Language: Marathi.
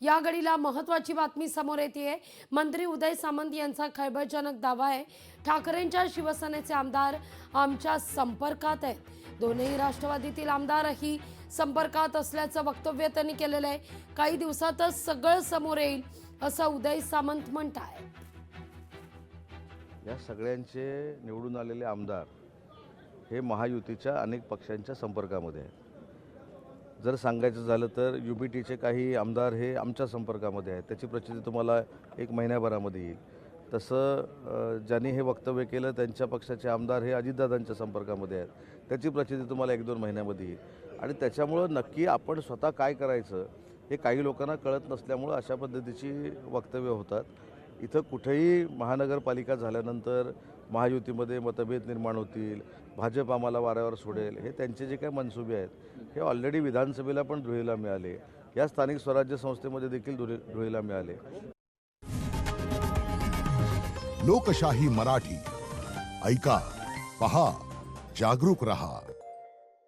या घडीला महत्त्वाची बातमी समोर येते। मंत्री उदय सामंत यांचा खळबळजनक दावा आहे, ठाकरेंच्या शिवसेनेचे आमदार आमच्या संपर्कात आहेत। दोन्ही राष्ट्रवादीतील आमदारही संपर्कात असल्याचं वक्तव्य त्यांनी केलेलं आहे। काही दिवसातच सगळं समोर येईल असं उदय सामंत म्हणतात। या सगळ्यांचे निवडून आलेले आमदार हे महायुतीच्या अनेक पक्षांच्या संपर्कामध्ये आहेत। जर सांगायचं झालं तर युबीटीचे काही आमदार हे आमच्या संपर्कामध्ये आहेत, त्याची प्रचिती तुम्हाला एक महिन्याभरामध्ये येईल। तसं ज्यांनी हे वक्तव्य केलं त्यांच्या पक्षाचे आमदार हे अजितदादांच्या संपर्कामध्ये आहेत, त्याची प्रचिती तुम्हाला 1-2 महिन्यामध्ये येईल। आणि त्याच्यामुळं नक्की आपण स्वतः काय करायचं हे काही लोकांना कळत नसल्यामुळं अशा पद्धतीची वक्तव्य होतात। इथं कुठेही महानगरपालिका झाल्यानंतर महायुतीमध्ये मतभेद निर्माण होतील, भाजप आम्हाला वाऱ्यावर सोडेल, हे त्यांचे जे काही मनसुबे आहेत हे ऑलरेडी विधानसभेला पण धुळीला मिळाले, या स्थानिक स्वराज्य संस्थेमध्ये देखील धुळीला मिळाले। लोकशाही मराठी ऐका, पहा, जागरूक रहा।